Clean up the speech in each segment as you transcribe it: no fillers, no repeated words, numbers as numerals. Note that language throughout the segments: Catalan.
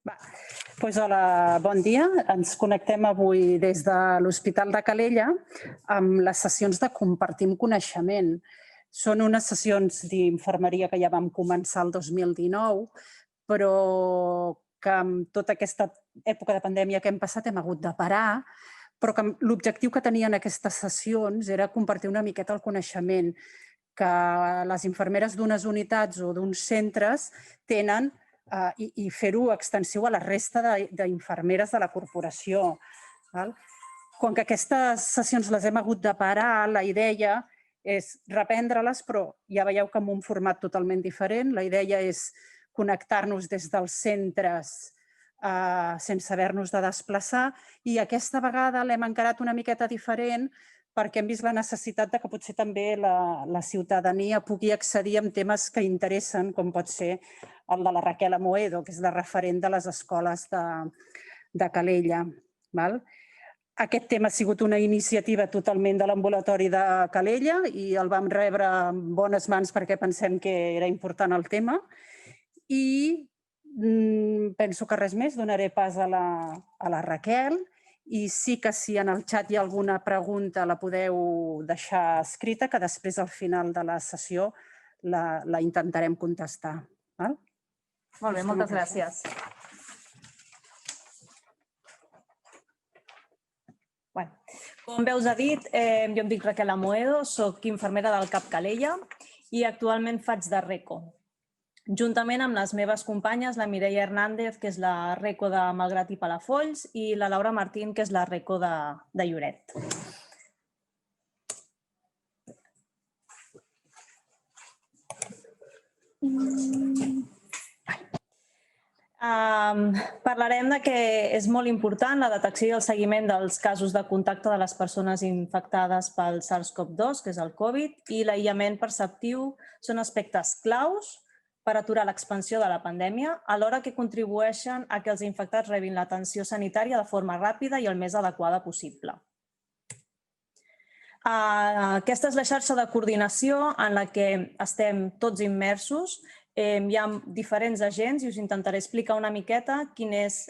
Hola, bon dia. Ens connectem avui des de l'Hospital de Calella amb les sessions de Compartim Coneixement. Són unes sessions d'infermeria que ja vam començar el 2019, però que amb tota aquesta època de pandèmia que hem passat hem hagut de parar, però que l'objectiu que tenien aquestes sessions era compartir una miqueta el coneixement que les infermeres d'unes unitats o d'uns centres tenen i fer-ho extensiu a la resta d'infermeres de la corporació. Com que aquestes sessions les hem hagut de parar, la idea és reprendre-les, però ja veieu que en un format totalment diferent. La idea és connectar-nos des dels centres sense haver-nos de desplaçar i aquesta vegada l'hem encarat una miqueta diferent perquè hem vist la necessitat que potser també la ciutadania pugui accedir a temes que interessen, com pot ser el de la Raquel Amoedo, que és la referent de les escoles de Calella. Aquest tema ha sigut una iniciativa totalment de l'ambulatori de Calella i el vam rebre en bones mans perquè pensem que era important el tema. I penso que res més, donaré pas a la Raquel. I sí que si en el xat hi ha alguna pregunta la podeu deixar escrita, que després al final de la sessió la intentarem contestar. Molt bé, moltes gràcies. Com bé us ha dit, jo em dic Raquel Amoedo, soc infermera del CAP Calella i actualment faig de RECO. Juntament amb les meves companyes, la Mireia Hernández, que és la RECO de Malgrat i Palafolls, i la Laura Martín, que és la RECO de Lloret. Parlarem que és molt important la detecció i el seguiment dels casos de contacte de les persones infectades pel SARS-CoV-2, que és el Covid, i l'aïllament perceptiu són aspectes claus per aturar l'expansió de la pandèmia, alhora que contribueixen a que els infectats rebin l'atenció sanitària de forma ràpida i el més adequada possible. Aquesta és la xarxa de coordinació en la que estem tots immersos. Hi ha diferents agents i us intentaré explicar una miqueta quin és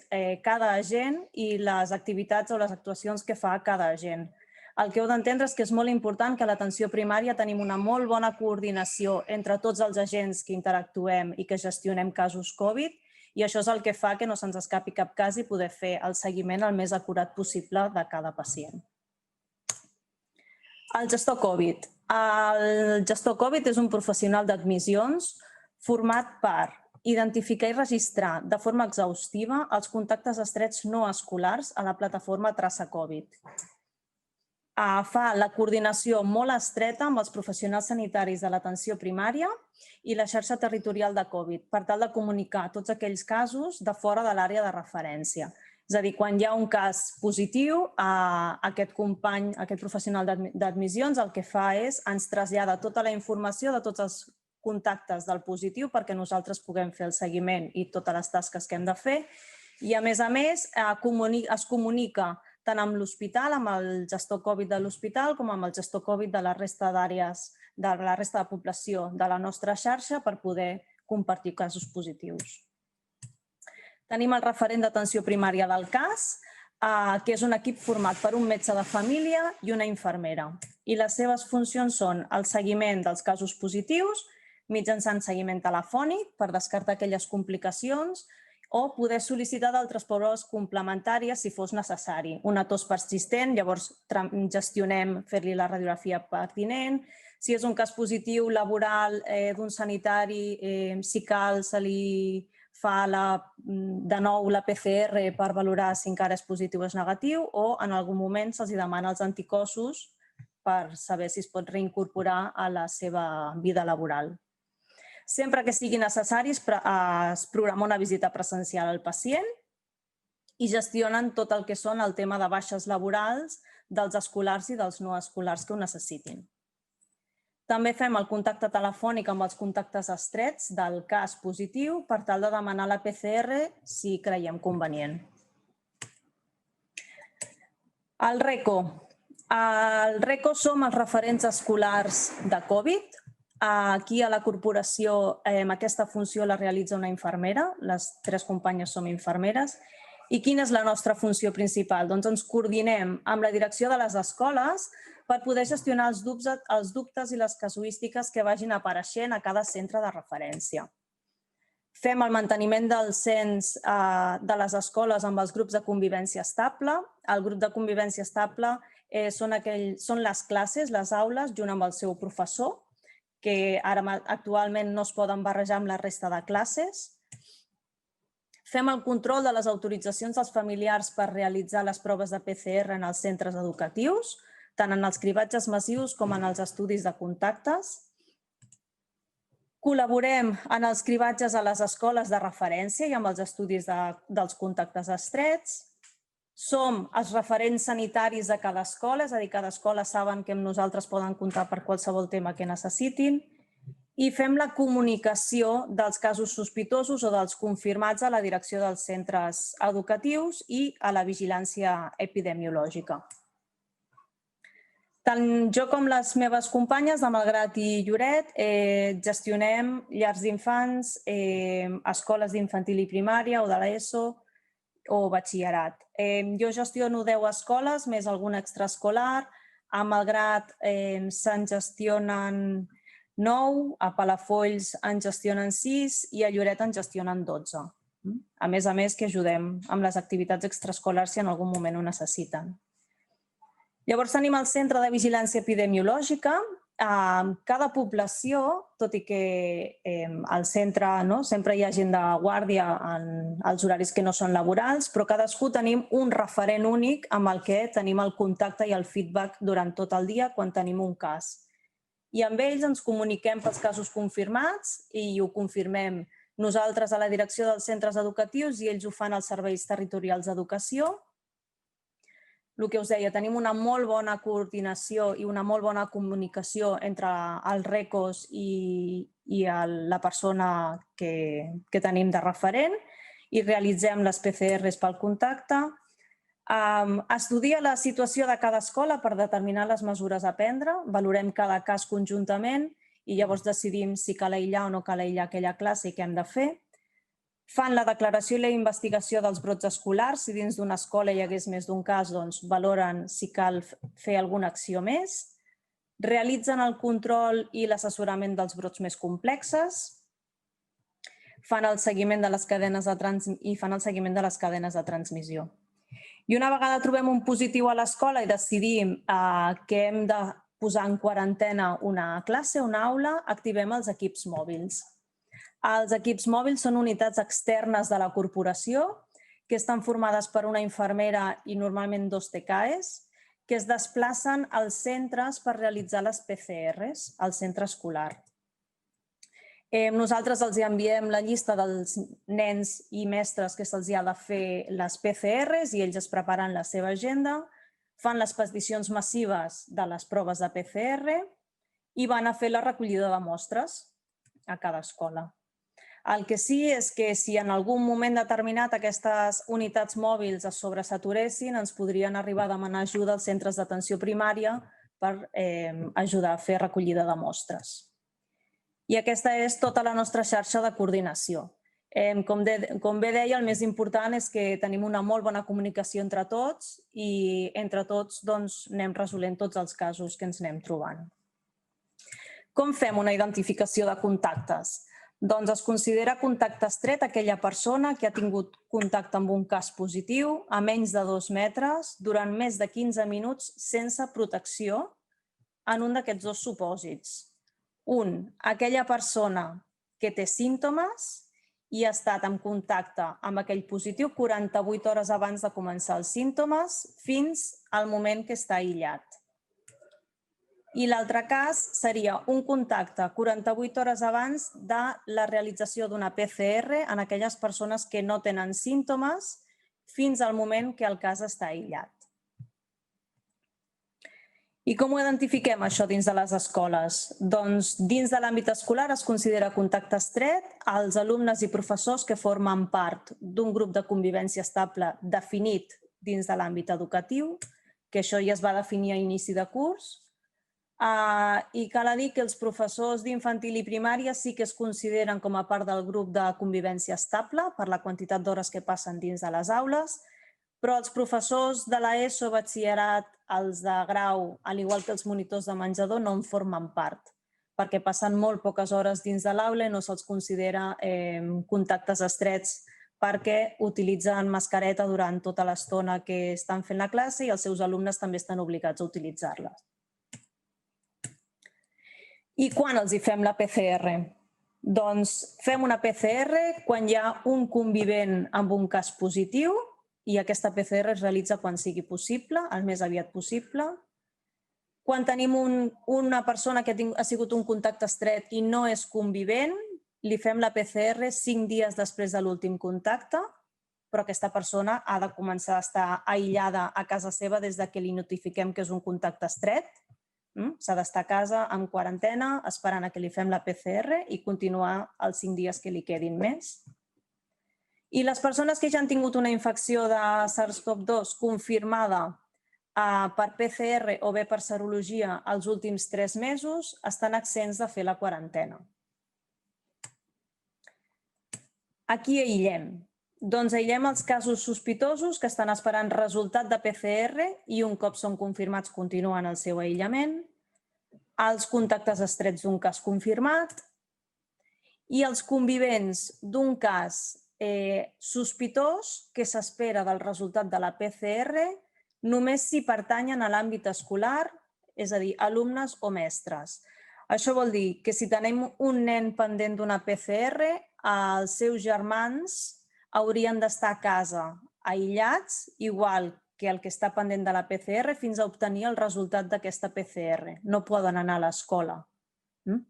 cada agent i les activitats o les actuacions que fa cada agent. El que heu d'entendre és que és molt important que a l'atenció primària tenim una molt bona coordinació entre tots els agents que interactuem i que gestionem casos Covid i això és el que fa que no se'ns escapi cap cas i poder fer el seguiment el més acurat possible de cada pacient. El gestor Covid. El gestor Covid és un professional d'admissions format per identificar i registrar de forma exhaustiva els contactes estrets no escolars a la plataforma Traça Covid. Fa la coordinació molt estreta amb els professionals sanitaris de l'atenció primària i la xarxa territorial de Covid per tal de comunicar tots aquells casos de fora de l'àrea de referència. És a dir, quan hi ha un cas positiu, aquest company, aquest professional d'admissions el que fa és ens trasllada tota la informació de tots els contactes del positiu perquè nosaltres puguem fer el seguiment i totes les tasques que hem de fer i, a més, es comunica tant amb l'hospital, amb el gestor Covid de l'hospital, com amb el gestor Covid de la resta d'àrees, de la resta de població de la nostra xarxa per poder compartir casos positius. Tenim el referent d'atenció primària del cas, que és un equip format per un metge de família i una infermera. I les seves funcions són el seguiment dels casos positius, mitjançant seguiment telefònic per descartar aquelles complicacions, o poder sol·licitar d'altres proves complementàries si fos necessari. Una tos persistent, llavors gestionem fer-li la radiografia pertinent. Si és un cas positiu laboral d'un sanitari, si cal, se li fa de nou la PCR per valorar si encara és positiu o és negatiu o en algun moment se'ls demana els anticossos per saber si es pot reincorporar a la seva vida laboral. Sempre que sigui necessari es programa una visita presencial al pacient i gestionen tot el que són el tema de baixes laborals dels escolars i dels no escolars que ho necessitin. També fem el contacte telefònic amb els contactes estrets del cas positiu per tal de demanar la PCR si creiem convenient. El RECO. Al RECO som els referents escolars de Covid. Aquí a la corporació aquesta funció la realitza una infermera, les 3 companyes som infermeres. I quina és la nostra funció principal? Doncs ens coordinem amb la direcció de les escoles per poder gestionar els dubtes i les casuístiques que vagin apareixent a cada centre de referència. Fem el manteniment del cens de les escoles amb els grups de convivència estable. El grup de convivència estable són les classes, les aules, junt amb el seu professor, que ara actualment no es poden barrejar amb la resta de classes. Fem el control de les autoritzacions dels familiars per realitzar les proves de PCR en els centres educatius, tant en els cribatges massius com en els estudis de contactes. Col·laborem en els cribatges a les escoles de referència i amb els estudis dels contactes estrets. Som els referents sanitaris de cada escola, és a dir, cada escola saben que amb nosaltres poden comptar per qualsevol tema que necessitin. I fem la comunicació dels casos sospitosos o dels confirmats a la direcció dels centres educatius i a la vigilància epidemiològica. Tant jo com les meves companyes de Malgrat i Lloret gestionem llars d'infants, escoles d'infantil i primària o de l'ESO o batxillerat. Jo gestiono 10 escoles, més algun extraescolar. A Malgrat se'n gestionen 9, a Palafolls en gestionen 6 i a Lloret en gestionen 12. A més que ajudem amb les activitats extraescolars si en algun moment ho necessiten. Llavors tenim el Centre de Vigilància Epidemiològica. Cada població, tot i que al centre sempre hi ha gent de guàrdia en els horaris que no són laborals, però cadascú tenim un referent únic amb el que tenim el contacte i el feedback durant tot el dia quan tenim un cas. I amb ells ens comuniquem pels casos confirmats i ho confirmem nosaltres a la direcció dels centres educatius i ells ho fan als serveis territorials d'educació. El que us deia, tenim una molt bona coordinació i una molt bona comunicació entre els RECOs i la persona que tenim de referent i realitzem les PCRs pel contacte. Estudia la situació de cada escola per determinar les mesures a prendre, valorem cada cas conjuntament i llavors decidim si cal aïllar o no cal aïllar aquella classe i què hem de fer. Fan la declaració i la investigació dels brots escolars. Si dins d'una escola hi hagués més d'un cas, doncs valoren si cal fer alguna acció més. Realitzen el control i l'assessorament dels brots més complexes. Fan el seguiment de les cadenes de transmissió. I una vegada trobem un positiu a l'escola i decidim que hem de posar en quarantena una classe, una aula, activem els equips mòbils. Els equips mòbils són unitats externes de la corporació que estan formades per una infermera i normalment 2 TCAEs que es desplacen als centres per realitzar les PCRs al centre escolar. Nosaltres els enviem la llista dels nens i mestres que se'ls ha de fer les PCRs i ells es preparen la seva agenda, fan les peticions massives de les proves de PCR i van a fer la recollida de mostres a cada escola. El que sí és que si en algun moment determinat aquestes unitats mòbils es sobresaturessin, ens podrien arribar a demanar ajuda als centres d'atenció primària per ajudar a fer recollida de mostres. I aquesta és tota la nostra xarxa de coordinació. Com bé deia, el més important és que tenim una molt bona comunicació entre tots i entre tots anem resolent tots els casos que ens anem trobant. Com fem una identificació de contactes? Doncs es considera contacte estret aquella persona que ha tingut contacte amb un cas positiu a menys de 2 metres durant més de 15 minuts sense protecció en un d'aquests 2 supòsits. Un, aquella persona que té símptomes i ha estat en contacte amb aquell positiu 48 hores abans de començar els símptomes fins al moment que està aïllat. I l'altre cas seria un contacte 48 hores abans de la realització d'una PCR en aquelles persones que no tenen símptomes fins al moment que el cas està aïllat. I com ho identifiquem, això, dins de les escoles? Doncs dins de l'àmbit escolar es considera contacte estret als alumnes i professors que formen part d'un grup de convivència estable definit dins de l'àmbit educatiu, que això ja es va definir a inici de curs. I cal dir que els professors d'infantil i primària sí que es consideren com a part del grup de convivència estable per la quantitat d'hores que passen dins de les aules, però els professors de l'ESO, batxillerat, els de grau, al igual que els monitors de menjador, no en formen part, perquè passen molt poques hores dins de l'aula i no se'ls considera contactes estrets perquè utilitzen mascareta durant tota l'estona que estan fent la classe i els seus alumnes també estan obligats a utilitzar-les. I quan els hi fem la PCR? Doncs fem una PCR quan hi ha un convivent amb un cas positiu i aquesta PCR es realitza quan sigui possible, el més aviat possible. Quan tenim una persona que ha sigut un contacte estret i no és convivent, li fem la PCR 5 dies després de l'últim contacte, però aquesta persona ha de començar a estar aïllada a casa seva des que li notifiquem que és un contacte estret. S'ha d'estar a casa en quarantena esperant a que li fem la PCR i continuar els 5 dies que li quedin més. I les persones que ja han tingut una infecció de SARS-CoV-2 confirmada per PCR o bé per serologia els últims 3 mesos estan exempts de fer la quarantena. A qui aïllem? Doncs aïllem els casos sospitosos que estan esperant resultat de PCR i un cop són confirmats continuen el seu aïllament, els contactes estrets d'un cas confirmat i els convivents d'un cas sospitós que s'espera del resultat de la PCR només si pertanyen a l'àmbit escolar, és a dir, alumnes o mestres. Això vol dir que si tenim un nen pendent d'una PCR, els seus germans haurien d'estar a casa aïllats, igual que el que està pendent de la PCR, fins a obtenir el resultat d'aquesta PCR. No poden anar a l'escola,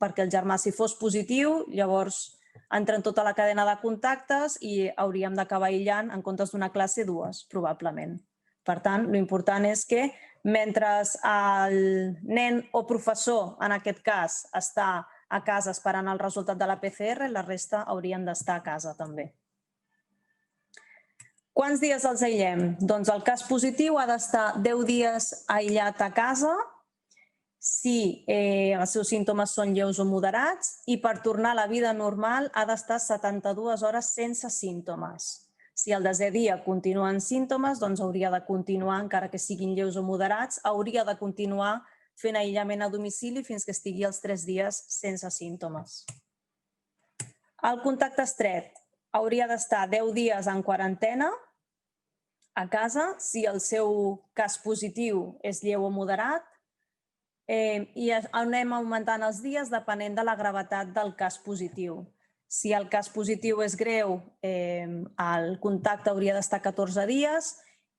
perquè el germà, si fos positiu, llavors entra en tota la cadena de contactes i hauríem d'acabar aïllant en comptes d'una classe 2, probablement. Per tant, l'important és que mentre el nen o professor, en aquest cas, està a casa esperant el resultat de la PCR, la resta haurien d'estar a casa també. Quants dies els aïllem? Doncs el cas positiu ha d'estar 10 dies aïllat a casa si els seus símptomes són lleus o moderats i per tornar a la vida normal ha d'estar 72 hores sense símptomes. Si el desè dia continuen símptomes, doncs hauria de continuar, encara que siguin lleus o moderats, hauria de continuar fent aïllament a domicili fins que estigui els 3 dies sense símptomes. El contacte estret hauria d'estar 10 dies en quarantena a casa si el seu cas positiu és lleu o moderat i anem augmentant els dies depenent de la gravetat del cas positiu. Si el cas positiu és greu, el contacte hauria d'estar 14 dies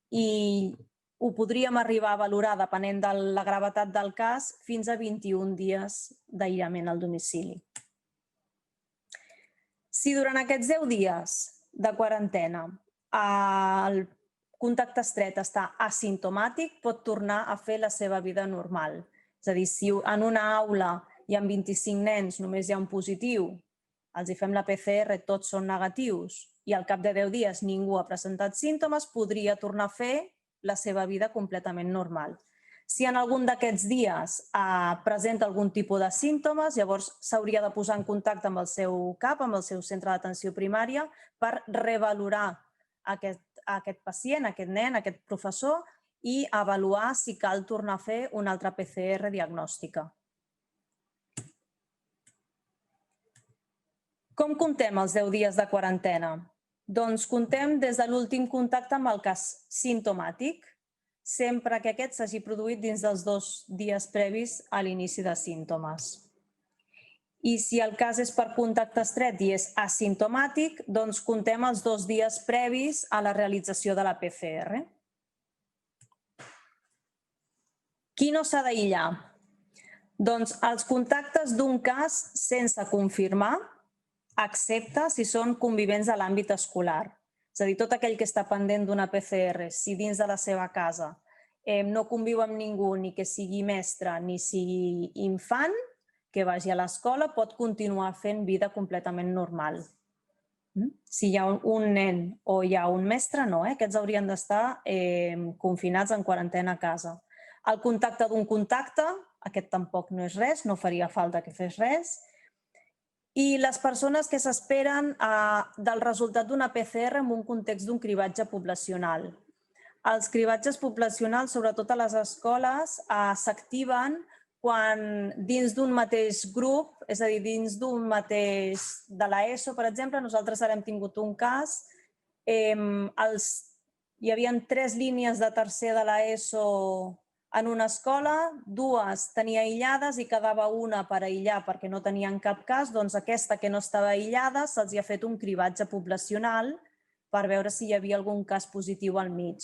i ho podríem arribar a valorar, depenent de la gravetat del cas, fins a 21 dies d'aïllament al domicili. Si durant aquests 10 dies de quarantena el contacte estret està asimptomàtic, pot tornar a fer la seva vida normal. És a dir, si en una aula hi ha 25 nens, només hi ha un positiu, els hi fem la PCR, tots són negatius i al cap de 10 dies ningú ha presentat símptomes, podria tornar a fer la seva vida completament normal. Si en algun d'aquests dies presenta algun tipus de símptomes, llavors s'hauria de posar en contacte amb el seu CAP, amb el seu centre d'atenció primària, per revalorar aquest pacient, aquest nen, aquest professor i avaluar si cal tornar a fer una altra PCR diagnòstica. Com comptem els 10 dies de quarantena? Doncs comptem des de l'últim contacte amb el cas simptomàtic, sempre que aquest s'hagi produït dins dels 2 dies previs a l'inici de símptomes. I si el cas és per contacte estret i és asimptomàtic, doncs comptem els 2 dies previs a la realització de la PCR. Qui no s'ha d'aïllar? Doncs els contactes d'un cas sense confirmar, excepte si són convivents a l'àmbit escolar. És a dir, tot aquell que està pendent d'una PCR, si dins de la seva casa no conviu amb ningú, ni que sigui mestre ni sigui infant, que vagi a l'escola, pot continuar fent vida completament normal. Si hi ha un nen o hi ha un mestre, no, aquests haurien d'estar confinats en quarantena a casa. El contacte d'un contacte aquest tampoc no és res, no faria falta que fes res. I les persones que s'esperen del resultat d'una PCR en un context d'un cribatge poblacional. Els cribatges poblacionals, sobretot a les escoles, s'activen quan dins d'un mateix grup, és a dir, dins d'un mateix de l'ESO, per exemple, nosaltres ara hem tingut un cas, hi havia 3 línies de tercer de l'ESO en una escola, 2 tenia aïllades i quedava una per aïllar perquè no tenien cap cas, doncs aquesta que no estava aïllada se'ls ha fet un cribatge poblacional per veure si hi havia algun cas positiu al mig.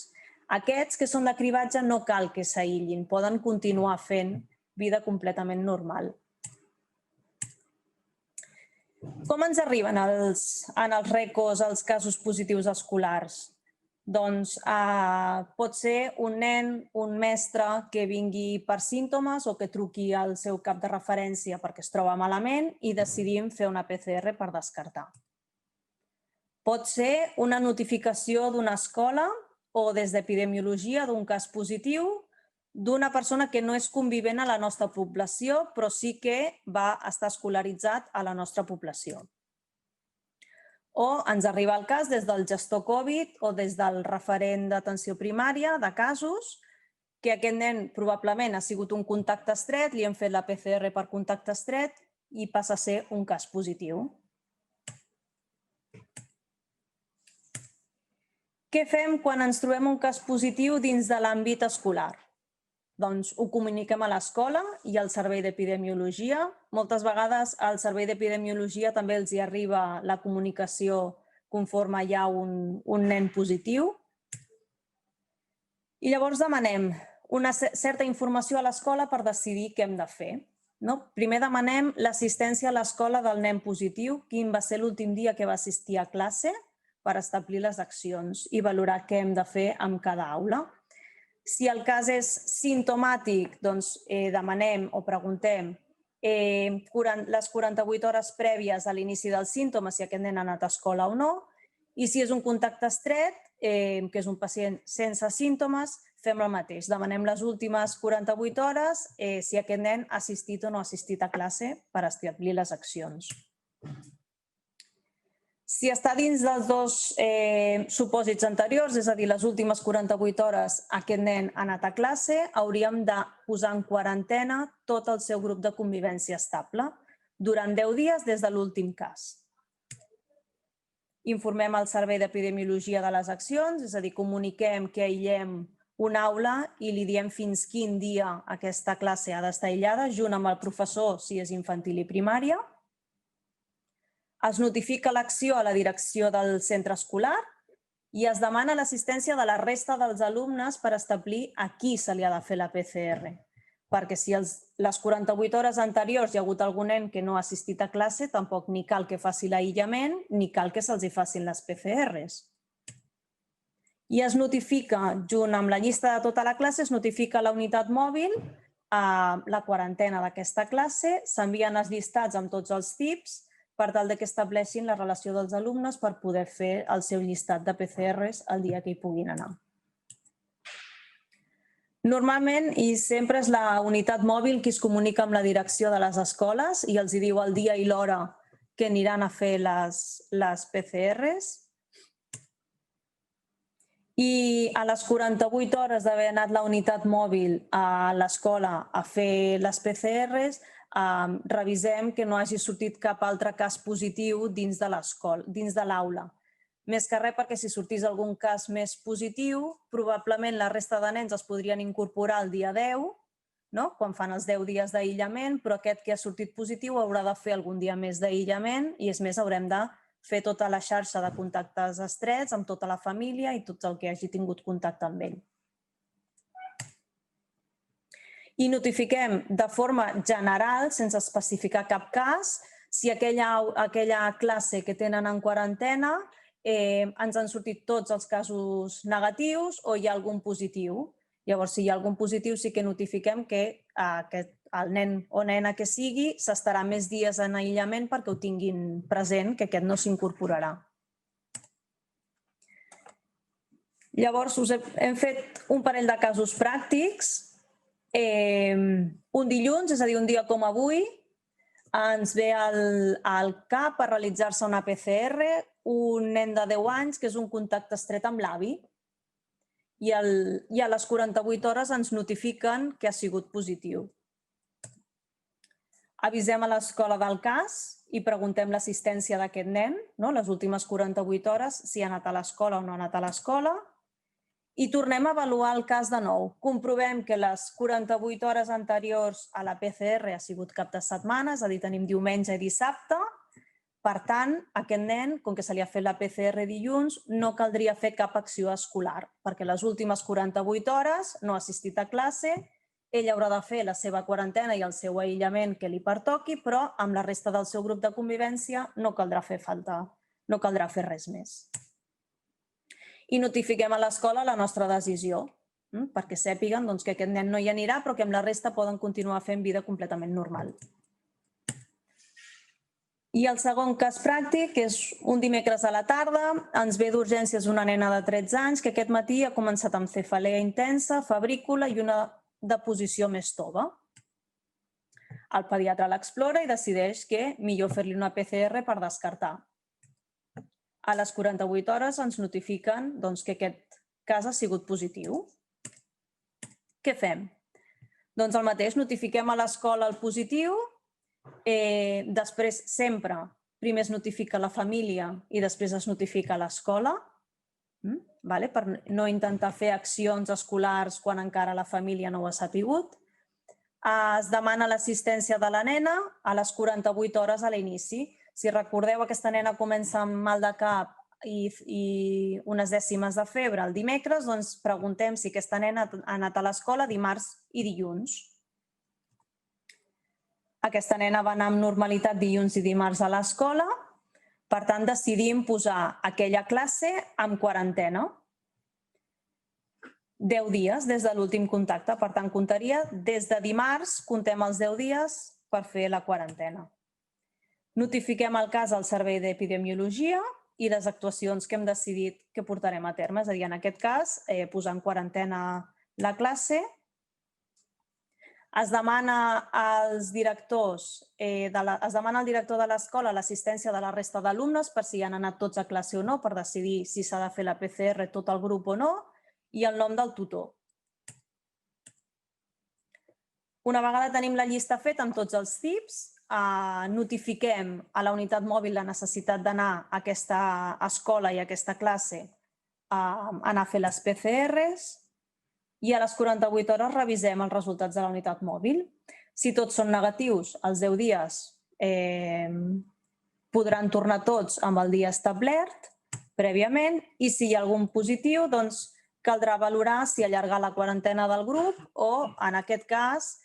Aquests que són de cribatge no cal que s'aïllin, poden continuar fent vida completament normal. Com ens arriben en els recos els casos positius escolars? Doncs pot ser un nen, un mestre que vingui per símptomes o que truqui al seu cap de referència perquè es troba malament i decidim fer una PCR per descartar. Pot ser una notificació d'una escola o des d'epidemiologia d'un cas positiu d'una persona que no és convivent a la nostra població, però sí que va estar escolaritzat a la nostra població. O ens arriba el cas des del gestor Covid o des del referent d'atenció primària de casos, que aquest nen probablement ha sigut un contacte estret, li hem fet la PCR per contacte estret i passa a ser un cas positiu. Què fem quan ens trobem un cas positiu dins de l'àmbit escolar? Doncs ho comuniquem a l'escola i al servei d'epidemiologia. Moltes vegades al servei d'epidemiologia també els hi arriba la comunicació conforme hi ha un nen positiu. I llavors demanem una certa informació a l'escola per decidir què hem de fer. Primer demanem l'assistència a l'escola del nen positiu, quin va ser l'últim dia que va assistir a classe, per establir les accions i valorar què hem de fer en cada aula. Si el cas és simptomàtic, doncs demanem o preguntem les 48 hores prèvies a l'inici dels símptomes, si aquest nen ha anat a escola o no. I si és un contacte estret, que és un pacient sense símptomes, fem el mateix. Demanem les últimes 48 hores si aquest nen ha assistit o no ha assistit a classe per establir les accions. Si està dins dels 2 supòsits anteriors, és a dir, les últimes 48 hores aquest nen ha anat a classe, hauríem de posar en quarantena tot el seu grup de convivència estable durant 10 dies des de l'últim cas. Informem el servei d'epidemiologia de les accions, és a dir, comuniquem que aïllem una aula i li diem fins quin dia aquesta classe ha d'estar aïllada, junt amb el professor si és infantil i primària. Es notifica l'acció a la direcció del centre escolar i es demana l'assistència de la resta dels alumnes per establir a qui se li ha de fer la PCR. Perquè si les 48 hores anteriors hi ha hagut algun nen que no ha assistit a classe, tampoc ni cal que faci l'aïllament ni cal que se'ls facin les PCRs. I es notifica, junt amb la llista de tota la classe, es notifica a la unitat mòbil la quarantena d'aquesta classe, s'envien els llistats amb tots els tips per tal que estableixin la relació dels alumnes per poder fer el seu llistat de PCRs el dia que hi puguin anar. Normalment, i sempre és la unitat mòbil qui es comunica amb la direcció de les escoles i els diu el dia i l'hora que aniran a fer les PCRs. I a les 48 hores d'haver anat la unitat mòbil a l'escola a fer les PCRs, revisem que no hagi sortit cap altre cas positiu dins de l'aula. Més que res perquè si sortís algun cas més positiu, probablement la resta de nens els podrien incorporar el dia 10, quan fan els 10 dies d'aïllament, però aquest que ha sortit positiu haurà de fer algun dia més d'aïllament i, és més, haurem de fer tota la xarxa de contactes estrets amb tota la família i tot el que hagi tingut contacte amb ell. I notifiquem de forma general, sense especificar cap cas, si aquella classe que tenen en quarantena ens han sortit tots els casos negatius o hi ha algun positiu. Llavors, si hi ha algun positiu, sí que notifiquem que el nen o nena que sigui s'estarà més dies en aïllament perquè ho tinguin present, que aquest no s'incorporarà. Llavors, us hem fet un parell de casos pràctics. Un dilluns, és a dir, un dia com avui, ens ve al CAP a realitzar-se una PCR un nen de 10 anys que és un contacte estret amb l'avi i a les 48 hores ens notifiquen que ha sigut positiu. Avisem a l'escola del cas i preguntem l'assistència d'aquest nen, les últimes 48 hores, si ha anat a l'escola o no ha anat a l'escola, i tornem a avaluar el cas de nou. Comprovem que les 48 hores anteriors a la PCR ha sigut cap de setmana, és a dir, tenim diumenge i dissabte. Per tant, aquest nen, com que se li ha fet la PCR dilluns, no caldria fer cap acció escolar, perquè les últimes 48 hores no ha assistit a classe, ell haurà de fer la seva quarantena i el seu aïllament que li pertoqui, però amb la resta del seu grup de convivència no caldrà fer res més. I notifiquem a l'escola la nostra decisió, perquè sàpiguen que aquest nen no hi anirà, però que amb la resta poden continuar fent vida completament normal. I el segon cas pràctic és un dimecres a la tarda, ens ve d'urgències una nena de 13 anys que aquest matí ha començat amb cefalea intensa, febrícula i una deposició més tova. El pediatre l'explora i decideix que millor fer-li una PCR per descartar. A les 48 hores ens notifiquen que aquest cas ha sigut positiu. Què fem? Doncs el mateix, notifiquem a l'escola el positiu, després sempre primer es notifica la família i després es notifica l'escola, per no intentar fer accions escolars quan encara la família no ho ha sapigut. Es demana l'assistència de la nena a les 48 hores a l'inici. Si recordeu, aquesta nena comença amb mal de cap i unes dècimes de febre el dimecres, doncs preguntem si aquesta nena ha anat a l'escola dimarts i dilluns. Aquesta nena va anar amb normalitat dilluns i dimarts a l'escola, per tant decidim posar aquella classe en quarantena. 10 dies des de l'últim contacte, per tant comptaria des de dimarts, comptem els 10 dies per fer la quarantena. Notifiquem el cas al Servei d'Epidemiologia i les actuacions que hem decidit que portarem a terme. És a dir, en aquest cas, posar en quarantena la classe. Es demana al director de l'escola l'assistència de la resta d'alumnes per si han anat tots a classe o no, per decidir si s'ha de fer la PCR tot el grup o no, i el nom del tutor. Una vegada tenim la llista feta amb tots els tips, notifiquem a la unitat mòbil la necessitat d'anar a aquesta escola i a aquesta classe a anar a fer les PCRs i a les 48 hores revisem els resultats de la unitat mòbil. Si tots són negatius, els 10 dies podran tornar tots amb el dia establert prèviament i si hi ha algun positiu, doncs caldrà valorar si allargar la quarantena del grup o, en aquest cas,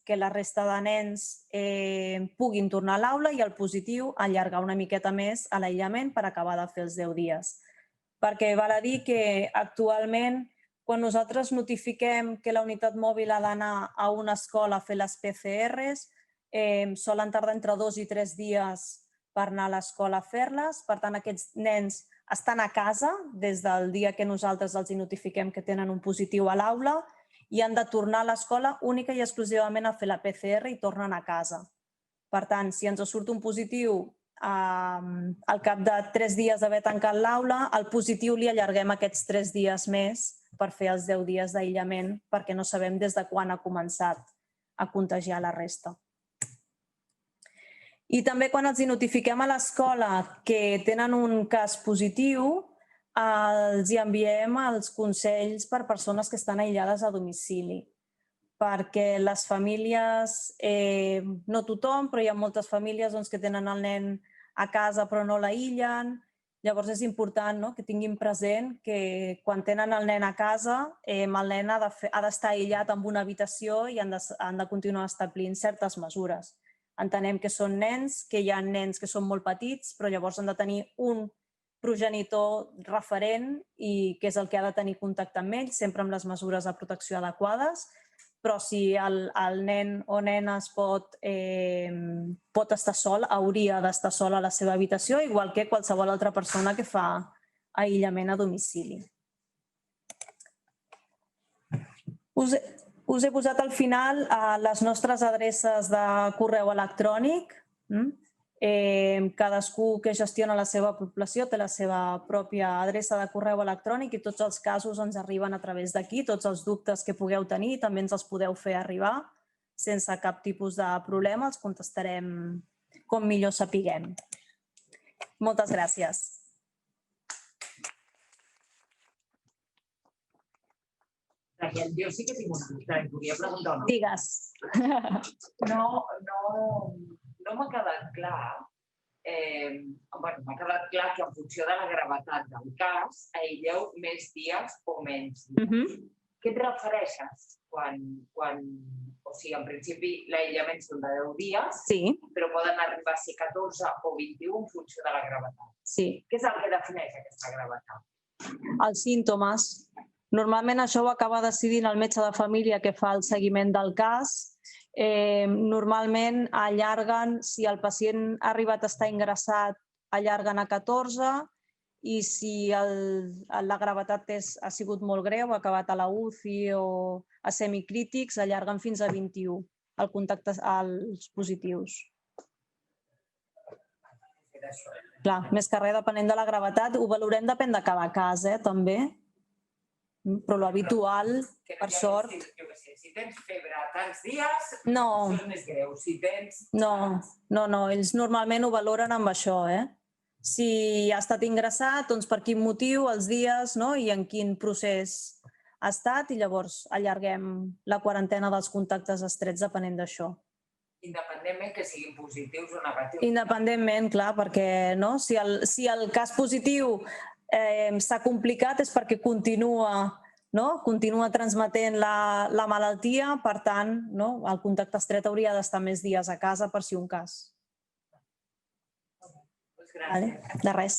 que la resta de nens puguin tornar a l'aula i el positiu allargar una miqueta més a l'aïllament per acabar de fer els 10 dies. Perquè val a dir que actualment, quan nosaltres notifiquem que la unitat mòbil ha d'anar a una escola a fer les PCRs, solen tardar entre 2 i 3 dies per anar a l'escola a fer-les. Per tant, aquests nens estan a casa des del dia que nosaltres els notifiquem que tenen un positiu a l'aula i han de tornar a l'escola única i exclusivament a fer la PCR i tornen a casa. Per tant, si ens surt un positiu al cap de 3 dies d'haver tancat l'aula, el positiu li allarguem aquests 3 dies més per fer els 10 dies d'aïllament perquè no sabem des de quan ha començat a contagiar la resta. I també quan els notifiquem a l'escola que tenen un cas positiu, els enviem els consells per persones que estan aïllades a domicili. Perquè les famílies, no tothom, però hi ha moltes famílies que tenen el nen a casa però no l'aïllen. Llavors és important que tinguin present que quan tenen el nen a casa, el nen ha d'estar aïllat en una habitació i han de continuar establint certes mesures. Entenem que són nens, que hi ha nens que són molt petits, però llavors han de tenir un progenitor referent i que és el que ha de tenir contacte amb ells, sempre amb les mesures de protecció adequades, però si el nen o nena pot estar sol, hauria d'estar sol a la seva habitació, igual que qualsevol altra persona que fa aïllament a domicili. Us he posat al final les nostres adreces de correu electrònic. Cadascú que gestiona la seva població té la seva pròpia adreça de correu electrònic i tots els casos ens arriben a través d'aquí. Tots els dubtes que pugueu tenir també ens els podeu fer arribar sense cap tipus de problema. Els contestarem com millor sapiguem. Moltes gràcies. Jo sí que tinc un dubte, et volia preguntar una cosa. Digues. No m'ha quedat clar, m'ha quedat clar que en funció de la gravetat del cas aïlleu més dies o menys dies. Què et refereixes o sigui, en principi l'aïllament són de 10 dies, però poden arribar a ser 14 o 21 en funció de la gravetat. Sí. Què és el que defineix aquesta gravetat? Els símptomes. Normalment això ho acaba decidint el metge de família que fa el seguiment del cas. Normalment allarguen, si el pacient ha arribat a estar ingressat, allarguen a 14 i si la gravetat ha sigut molt greu, ha acabat a la UCI o a semicrítics, allarguen fins a 21 el contacte als positius. Clar, més que res, depenent de la gravetat, ho valorem depèn de cada cas, també. Però l'habitual, per sort... Si tens febre tants dies, no. És més greu. Si tens... No, ells normalment ho valoren amb això. Si ha estat ingressat, doncs per quin motiu, els dies i en quin procés ha estat i llavors allarguem la quarantena dels contactes estrets depenent d'això. Independentment que siguin positius o negatius. Independentment, clar, perquè si el cas positiu s'ha complicat és perquè continua transmetent la malaltia, per tant, el contacte estret hauria d'estar més dies a casa per si un cas. Gràcies. De res.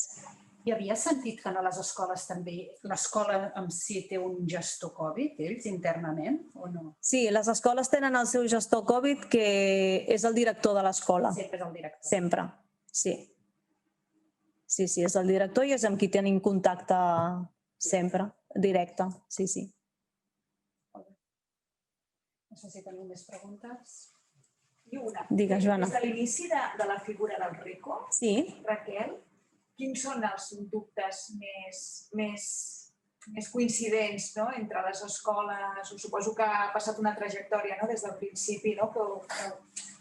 I havia sentit que a les escoles també, l'escola en si té un gestor Covid, ells internament, o no? Sí, les escoles tenen el seu gestor Covid, que és el director de l'escola. Sempre és el director. Sempre, sí. Sí, és el director i és amb qui tenim contacte sempre, directe, sí. No sé si teniu més preguntes. I una. Digues, Joana. Des de l'inici de la figura del RICO, Raquel, quins són els dubtes més coincidents entre les escoles? Suposo que ha passat una trajectòria des del principi que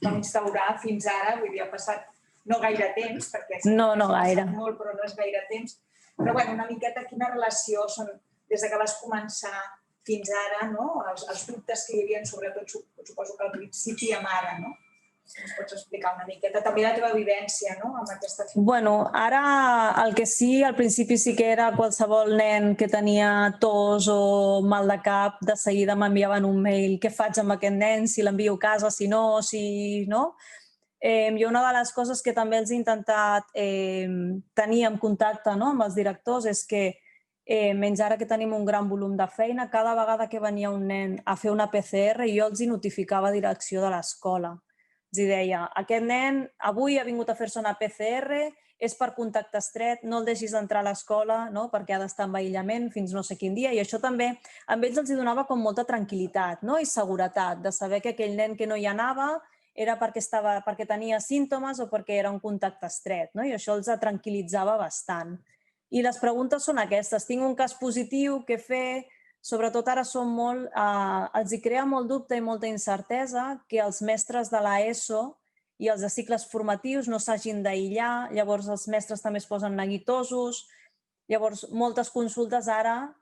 vam instaurar fins ara, vull dir, ha passat no gaire temps, perquè no gaire. Molt, però no és gaire temps. Però una miqueta quina relació són des que vas començar fins ara, els dubtes que hi havia, sobretot suposo que al principi amb ara, no? Si ens pots explicar una miqueta també la teva vivència amb aquesta figura. Bueno, ara el que sí, al principi sí que era qualsevol nen que tenia tos o mal de cap, de seguida m'enviaven un mail, què faig amb aquest nen, si l'envio a casa, si no, I una de les coses que també els he intentat tenir en contacte amb els directors és que, menys ara que tenim un gran volum de feina, cada vegada que venia un nen a fer una PCR jo els hi notificava a direcció de l'escola. Els deia, aquest nen avui ha vingut a fer-se una PCR, és per contacte estret, no el deixis entrar a l'escola perquè ha d'estar en aïllament fins no sé quin dia. I això també a ells els donava com molta tranquil·litat i seguretat de saber que aquell nen que no hi anava era perquè tenia símptomes o perquè era un contacte estret, i això els tranquil·litzava bastant. I les preguntes són aquestes. Tinc un cas positiu, què fer? Sobretot ara els hi crea molt dubte i molta incertesa que els mestres de l'ESO i els de cicles formatius no s'hagin d'aïllar, llavors els mestres també es posen neguitosos. Llavors, moltes consultes ara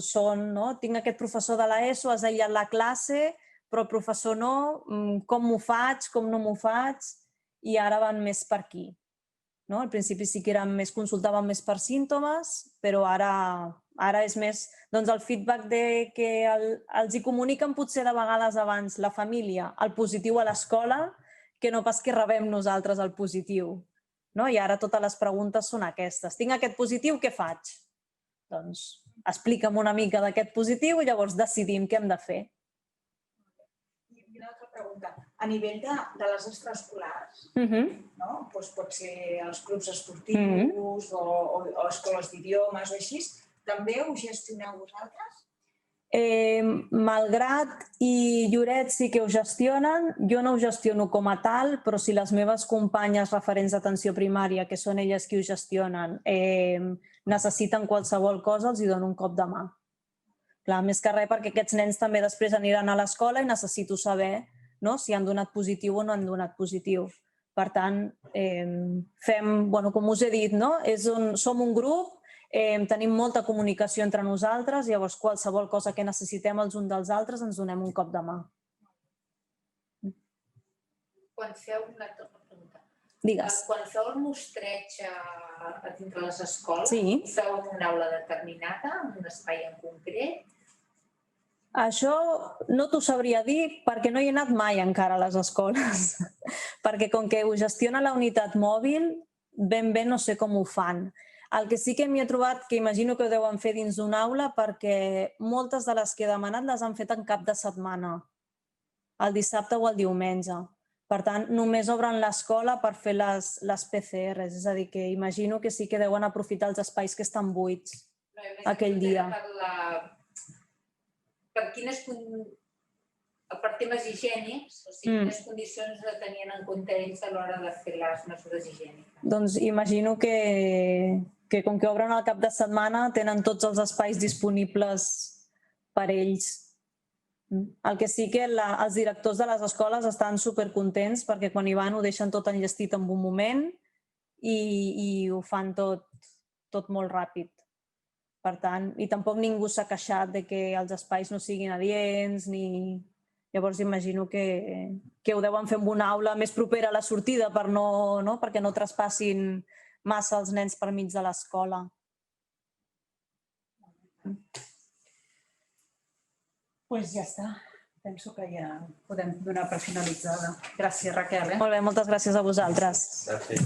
són, tinc aquest professor de l'ESO, has aïllat la classe, però el professor no, com m'ho faig, com no m'ho faig, i ara van més per aquí. Al principi sí que consultaven més per símptomes, però ara és més el feedback que els hi comuniquen potser de vegades abans la família el positiu a l'escola que no pas que rebem nosaltres el positiu. I ara totes les preguntes són aquestes. Tinc aquest positiu, què faig? Doncs explica'm una mica d'aquest positiu i llavors decidim què hem de fer. I una altra pregunta. A nivell de les extraescolars, pot ser els clubs esportius o escoles d'idiomes o així, també ho gestioneu vosaltres? Malgrat i Lloret sí que ho gestionen, jo no ho gestiono com a tal, però si les meves companyes referents d'atenció primària, que són elles qui ho gestionen, necessiten qualsevol cosa, els hi dono un cop de mà. Clar, més que res perquè aquests nens també després aniran a l'escola i necessito saber si han donat positiu o no han donat positiu. Per tant, com us he dit, som un grup, tenim molta comunicació entre nosaltres, llavors qualsevol cosa que necessitem els uns dels altres ens donem un cop de mà. Quan feu una pregunta. Digues. Quan feu el mostreig a dintre les escoles, Sí. ho feu en una aula determinada, en un espai en concret? Això no t'ho sabria dir perquè no hi he anat mai encara a les escoles. Perquè com que ho gestiona la unitat mòbil, ben bé no sé com ho fan. El que sí que m'hi he trobat, que imagino que ho deuen fer dins d'una aula, perquè moltes de les que he demanat les han fet en cap de setmana, el dissabte o el diumenge. Per tant, només obren l'escola per fer les PCRs, és a dir, que imagino que sí que deuen aprofitar els espais que estan buits aquell dia. Per temes higiènics, o sigui, quines condicions tenien en compte ells a l'hora de fer les mesures higièniques? Doncs imagino que com que obren al cap de setmana tenen tots els espais disponibles per ells. El que sí que els directors de les escoles estan supercontents perquè quan hi van ho deixen tot enllestit en un moment i ho fan tot molt ràpid. Per tant, i tampoc ningú s'ha queixat de que els espais no siguin adients ni... Llavors imagino que ho deuen fer en una aula més propera a la sortida perquè no traspassin massa els nens per mig de l'escola. Doncs ja està. Penso que ja podem donar per finalitzada. Gràcies, Raquel. Molt bé, moltes gràcies a vosaltres. Gràcies.